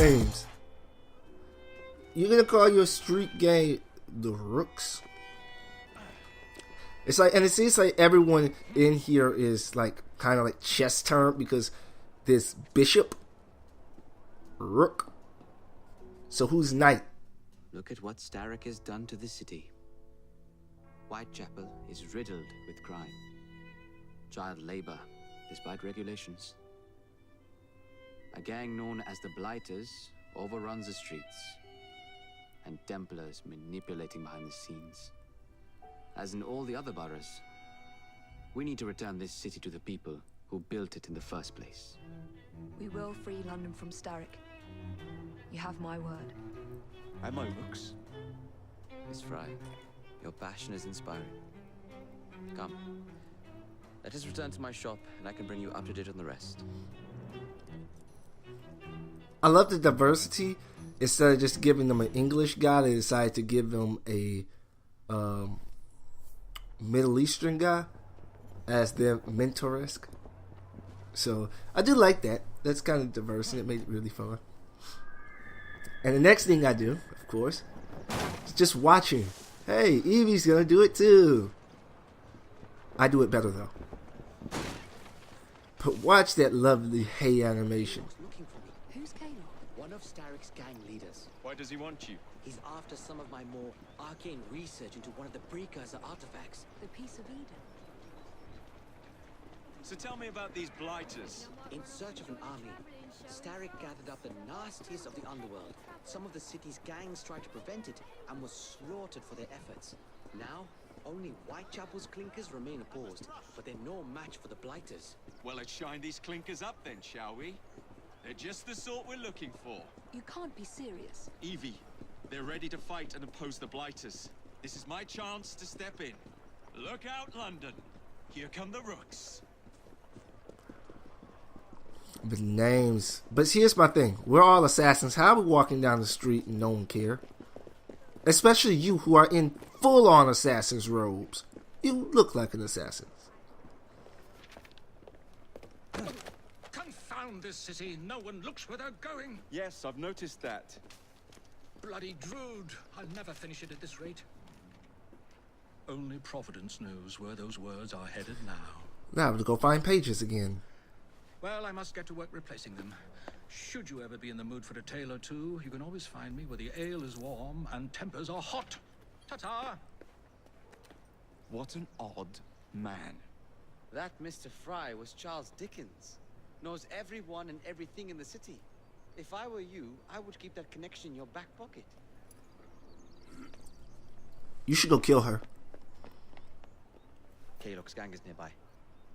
names. You're gonna call your street gang the Rooks? It's like, and it seems like everyone in here is like kind of like chess term because there's bishop, rook. So who's knight? Look at what Starrick has done to the city. Whitechapel is riddled with crime. Child labor, despite regulations. A gang known as the Blighters overruns the streets. And Templars manipulating behind the scenes. As in all the other boroughs, we need to return this city to the people who built it in the first place. We will free London from Starrick. You have my word. And my looks. Miss Fry, your passion is inspiring. Come, let us return to my shop and I can bring you up to date on the rest. I love the diversity. Instead of just giving them an English guy, they decided to give them a Middle Eastern guy as their mentor-esque. So I do like that. That's kind of diverse and it made it really fun. And the next thing I do, of course, is just watching. Hey, Evie's gonna do it too. I do it better though. But watch that lovely hay animation. Who's Caleb? One of Starrick's gang leaders. Why does he want you? He's after some of my more arcane research into one of the precursor artifacts. The Piece of Eden. So tell me about these blighters. In search of an army, Starrick gathered up the nastiest of the underworld. Some of the city's gangs tried to prevent it and were slaughtered for their efforts. Now, only Whitechapel's clinkers remain opposed, but they're no match for the blighters. Well, let's shine these clinkers up then, shall we? They're just the sort we're looking for. You can't be serious. Eyvie, they're ready to fight and oppose the blighters. This is my chance to step in. Look out, London. Here come the Rooks. The names. But here's my thing. We're all assassins. How are we walking down the street and no one care? Especially you who are in full-on assassin's robes. You look like an assassin. Confound this city. No one looks where they're going. Yes, I've noticed that. Bloody Drood. I'll never finish it at this rate. Only Providence knows where those words are headed now. Now I have to go find pages again. Well, I must get to work replacing them. Should you ever be in the mood for a tale or two, you can always find me where the ale is warm and tempers are hot. Ta-ta! What an odd man. That Mr. Fry was Charles Dickens. Knows everyone and everything in the city. If I were you, I would keep that connection in your back pocket. You should go kill her. Kaylock's gang is nearby.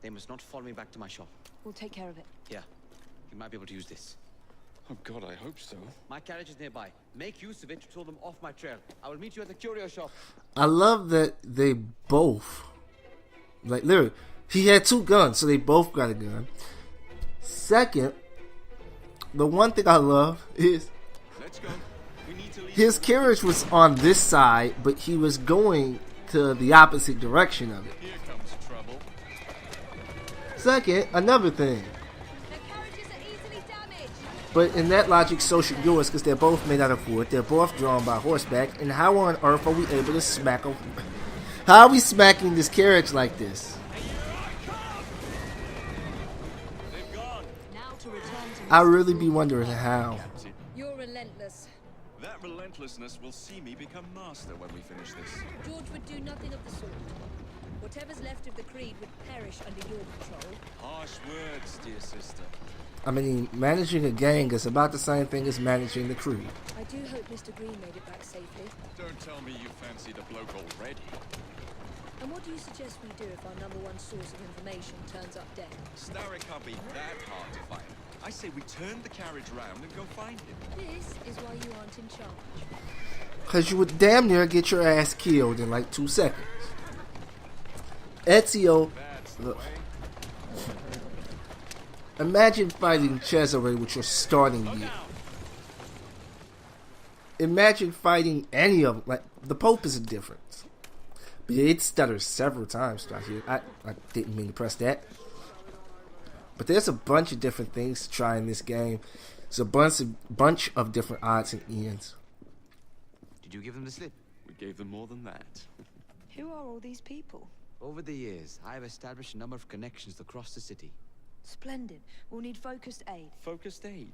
They must not follow me back to my shop. We'll take care of it. Yeah, you might be able to use this. Oh God, I hope so. My carriage is nearby. Make use of it to throw them off my trail. I will meet you at the curio shop. I love that they both, like literally, he had two guns, so they both got a gun. Second, the one thing I love is Let's go. We need to leave. his carriage was on this side, but he was going to the opposite direction of it. Here comes trouble. Second, another thing. Their carriages are easily damaged. But in that logic, so should yours, because they're both made out of wood. They're both drawn by horseback. And how on earth are we able to smack them? How are we smacking this carriage like this? They've gone. Now to return to I really be wondering how. You're relentless. That relentlessness will see me become master when we finish this. George would do nothing of the sort. Whatever's left of the Creed would perish under your control. Harsh words, dear sister. I mean, managing a gang is about the same thing as managing the Creed. I do hope Mr. Green made it back safely. Don't tell me you fancied a bloke already. And what do you suggest we do if our number one source of information turns up dead? Starrick can't be that hard to find. I say we turn the carriage round and go find him. This is why you aren't in charge. Because you would damn near get your ass killed in like 2 seconds. Ezio, That's the look, way. imagine fighting Cesare with your starting gear. Imagine fighting any of them. Like, the Pope is a difference. But it stutters several times throughout here. I didn't mean to press that. But there's a bunch of different things to try in this game. It's a bunch of different odds and ends. Did you give them the slip? We gave them more than that. Who are all these people? Over the years, I have established a number of connections across the city. Splendid. We'll need focused aid. Focused aid.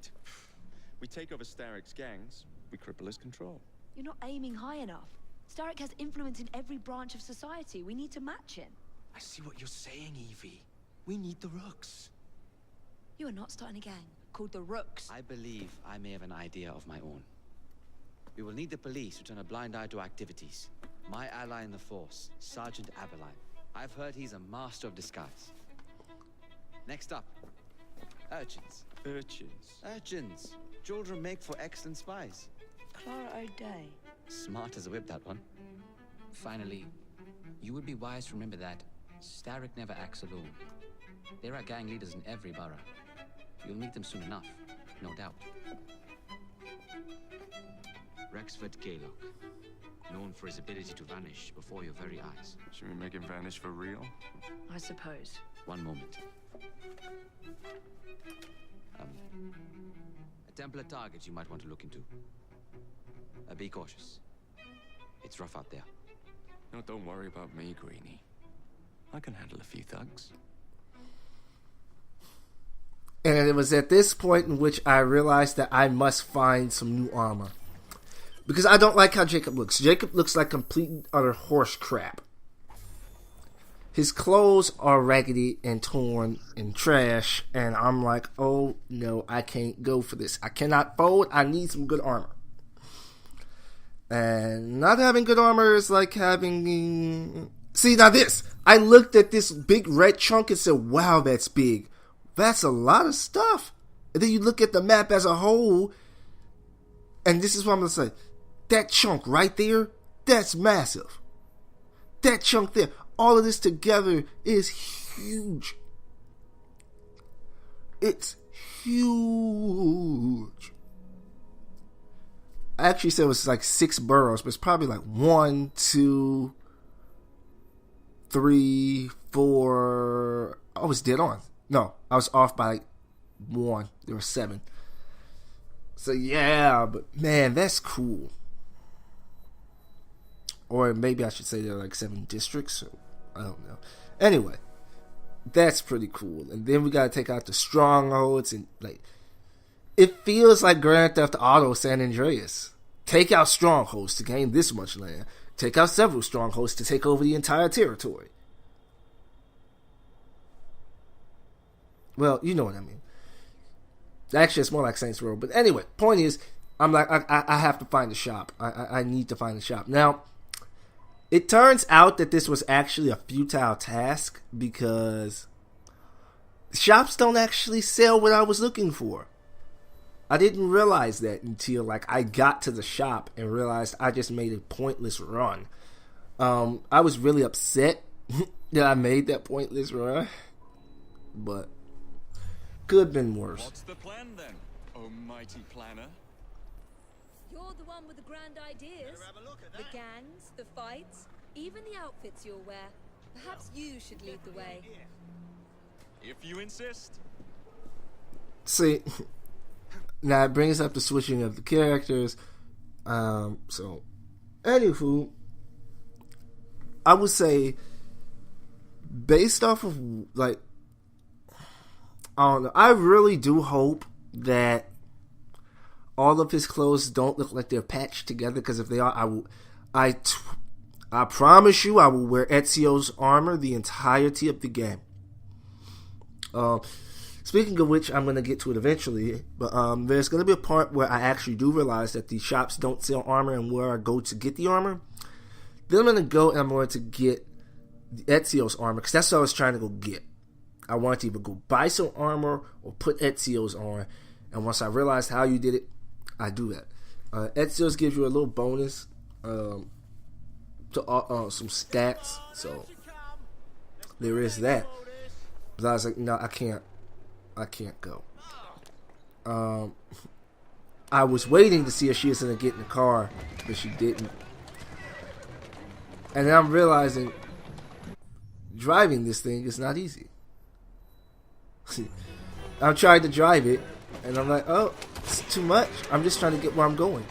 We take over Starrick's gangs, we cripple his control. You're not aiming high enough. Starrick has influence in every branch of society. We need to match him. I see what you're saying, Eyvie. We need the Rooks. You are not starting a gang called the Rooks. I believe I may have an idea of my own. We will need the police to turn a blind eye to activities. My ally in the force, Sergeant Aberline. I've heard he's a master of disguise. Next up, urchins. Urchins. Urchins. Children make for excellent spies. Clara O'Day. Smart as a whip, that one. Finally, you would be wise to remember that Starrick never acts alone. There are gang leaders in every borough. You'll meet them soon enough, no doubt. Rexford Gaylock, known for his ability to vanish before your very eyes. Should we make him vanish for real? I suppose. One moment. A Templar target you might want to look into. Be cautious. It's rough out there. No, don't worry about me, Greenie. I can handle a few thugs. And it was at this point in which I realized that I must find some new armor. Because I don't like how Jacob looks. Jacob looks like complete and utter horse crap. His clothes are raggedy and torn and trash. And I'm like, oh no, I can't go for this. I cannot fold. I need some good armor. And not having good armor is like having... See, now this. I looked at this big red chunk and said, wow, that's big. That's a lot of stuff. And then you look at the map as a whole, and this is what I'm going to say. That chunk right there, that's massive. That chunk there, all of this together is huge. It's huge. I actually said it was like 6 boroughs, but it's probably like 1, 2, 3, 4. I was dead on. No, I was off by like 1. There were 7. So yeah, but man, that's cool. Or maybe I should say there are like 7 districts. So I don't know. Anyway, that's pretty cool. And then we gotta take out the strongholds and like. It feels like Grand Theft Auto San Andreas. Take out strongholds to gain this much land. Take out several strongholds to take over the entire territory. Well, you know what I mean. Actually, it's more like Saints Row. But anyway, point is, I'm like, I have to find a shop. I need to find a shop. Now, it turns out that this was actually a futile task because shops don't actually sell what I was looking for. I didn't realize that until like I got to the shop and realized I just made a pointless run. I was really upset that I made that pointless run, but could have been worse. What's the plan then, oh mighty planner? You're the one with the grand ideas. The gangs, the fights, even the outfits you'll wear. Perhaps you should lead the way. If you insist. See, now it brings up the switching of the characters. So, anywho, I would say, based off of like, I don't know. I really do hope that all of his clothes don't look like they're patched together. Because if they are, I promise you, I will wear Ezio's armor the entirety of the game. Speaking of which, I'm going to get to it eventually, but there's going to be a part where I actually do realize that the shops don't sell armor and where I go to get the armor. Then I'm going to go and I'm going to get Ezio's armor, because that's what I was trying to go get. I wanted to either go buy some armor or put Ezio's on, and once I realized how you did it, I do that. Ezio's gives you a little bonus to some stats, so there is that. But I was like, no, I can't go. I was waiting to see if she was going to get in the car, but she didn't. And then I'm realizing driving this thing is not easy. I'm trying to drive it, and I'm like, oh, too much. I'm just trying to get where I'm going.